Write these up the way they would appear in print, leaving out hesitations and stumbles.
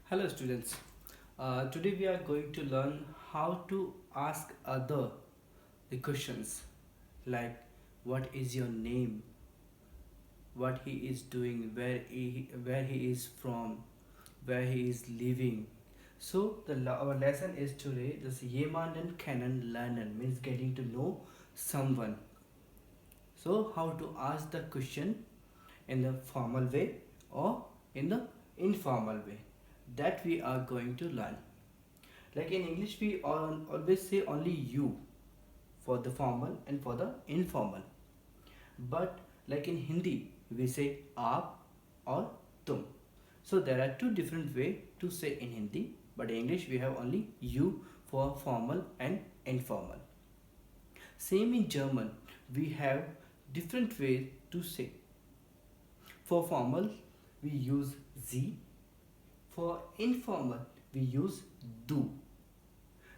Hello students. Today we are going to learn how to ask other the questions like what is your name, what he is doing, where he is from, where he is living. So our lesson is today this jemanden kennenlernen means getting to know someone. So how to ask the question in the formal way or in the informal way, that we are going to learn. Like in English, we always say only you for the formal and for the informal. But like in Hindi, we say aap or tum. So there are two different ways to say in Hindi, but in English we have only you for formal and informal. Same in German, we have different ways to say. For formal, we use Sie. For informal, we use du.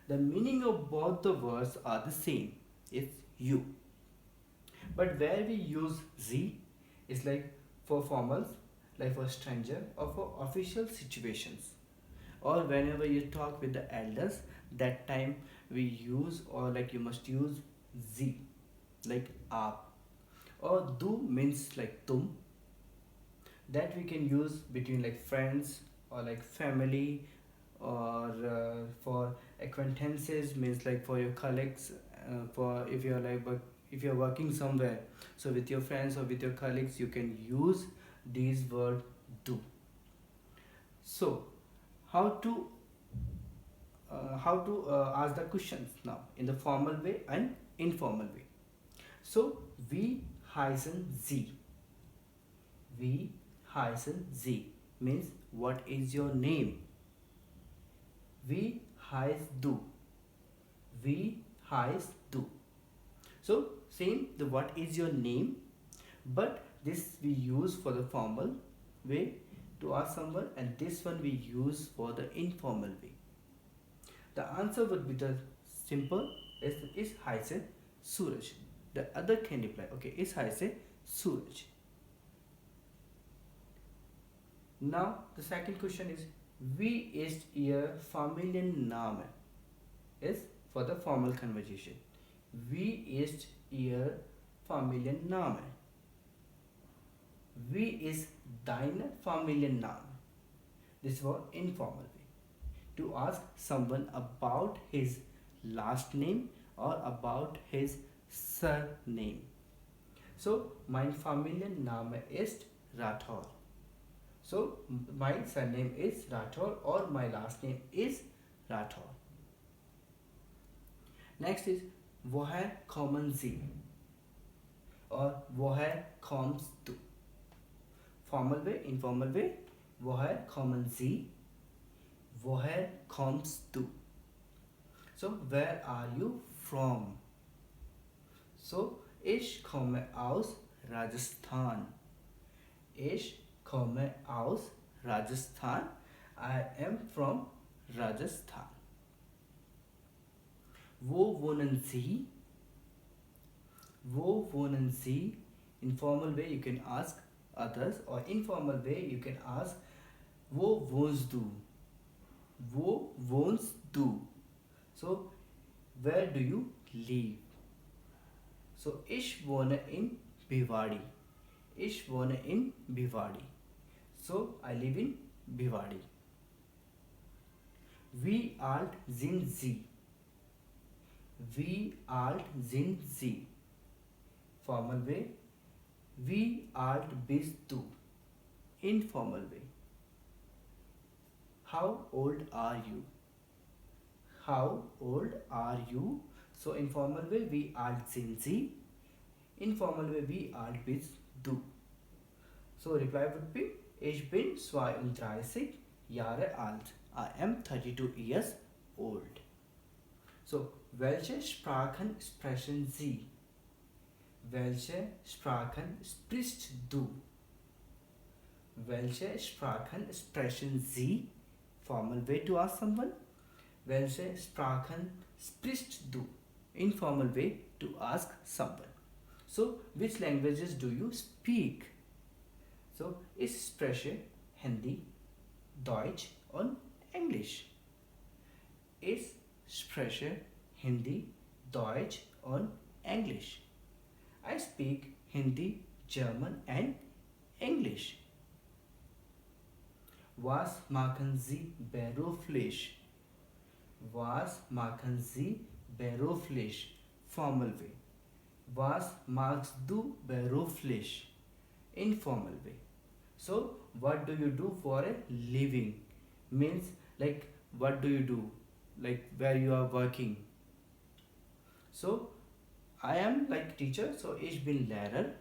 The meaning of both the words are the same. It's you. But where we use Sie is like for formals, like for stranger or for official situations. Or whenever you talk with the elders, that time we use or like you must use Sie, like aap. Or du means like tum, that we can use between like friends or like family, or for acquaintances means like for your colleagues, for if you're like but if you're working somewhere, so with your friends or with your colleagues you can use these word do. So how to ask the questions now in the formal way and informal way. So we heißen sie, we heißen sie means what is your name. We heiß du, we heiß du. So same the what is your name, but this we use for the formal way to ask someone, and this one we use for the informal way. The answer would be the simple is heiße Suraj. The other can reply, okay, is heiße Suraj. Now the second question is, wie ist Ihr Familienname? Is for the formal conversation. Wie ist Ihr Familienname? Wie ist dein Familienname? This is for informal way. To ask someone about his last name or about his surname. So, mein Familienname ist Rathor. So, my surname is Rathor or my last name is Rathor. Next is, woher kommen Sie? Or woher kommst du? Formal way, informal way. Woher kommen Sie? Woher kommst du? So, where are you from? So, ich komme aus Rajasthan. Ich komme aus Rajasthan. I am from Rajasthan. Wo wohnen Sie? Wo wohnen Sie? Informal way you can ask others, or informal way you can ask wo wohnst du? Wo wohnst du? So where do you live? So ich wohne in Bhiwadi. Ich wohne in Bhiwadi. So I live in Bhiwadi. Wie alt sind Sie? Wie alt sind Sie? Formal way. Wie alt bist du? Informal way. How old are you? How old are you? So informal way, wie alt sind Sie? Informal way, wie alt bist du? So reply would be, ich bin 32 Jahre alt. I am 32 years old. So, welche Sprachen sprechen Sie? Welche Sprachen sprichst du? Welche Sprachen sprechen Sie? Formal way to ask someone. Welche Sprachen sprichst du? Informal way to ask someone. So, which languages do you speak? So, ich spreche Hindi, Deutsch on English. Ich spreche Hindi, Deutsch und Englisch. I speak Hindi, German and English. Was machen Sie beruflich? Was machen Sie beruflich? Formal way. Was machst du beruflich? Informal way. So, what do you do for a living? Means like what do you do? Like where you are working. So, I am like teacher. So, ich bin Lehrer.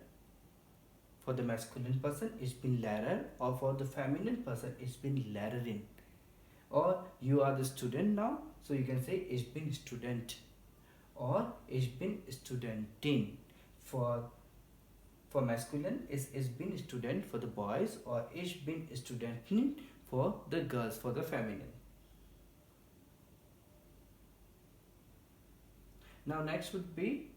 For the masculine person, ich bin Lehrer. Or for the feminine person, ich bin Lehrerin. Or you are the student now. So, you can say ich bin Student. Or ich bin Studentin. For masculine is ich bin student for the boys, or ich bin Studentin for the girls, for the feminine. Now next would be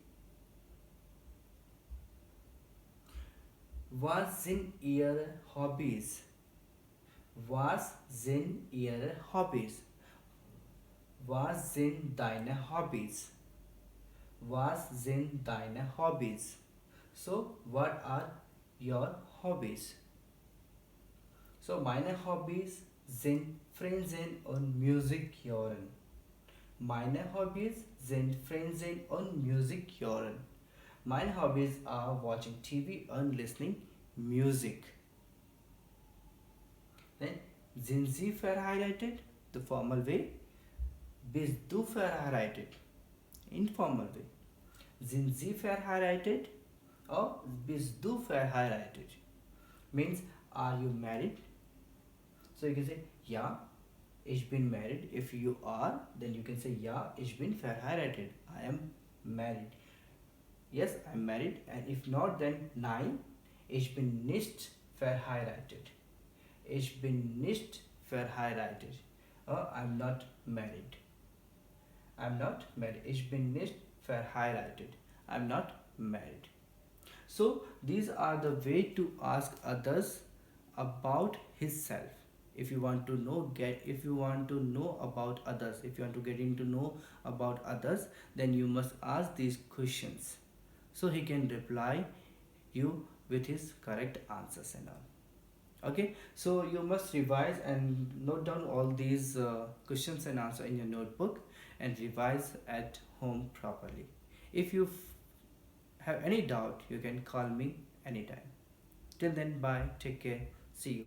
was sind ihre Hobbys? Was sind ihre Hobbys? Was sind deine Hobbys? Was sind deine Hobbys? So, what are your hobbies? So, meine Hobbys sind Fernsehen und Musik hören. Meine Hobbys sind Fernsehen und Musik hören. My hobbies are watching TV and listening music. Then, sind Sie verheiratet? The formal way. Bist du verheiratet? Informal way. Sind Sie verheiratet? Or bist du verheiratet? Means, are you married? So you can say, ja, ich bin married. If you are, then you can say, ja, ich bin verheiratet. I am married. Yes, I am married. And if not, then nein, ich bin nicht verheiratet. Ich bin nicht verheiratet. Or I'm not married. I'm not married. Ich bin nicht verheiratet. I'm not married. So these are the way to ask others about himself. If you want to know, if you want to know about others, if you want to get into know about others, then you must ask these questions, so he can reply you with his correct answers and all. Okay, so you must revise and note down all these questions and answer in your notebook and revise at home properly. If you have any doubt, you can call me anytime. Till then, bye, take care, see you.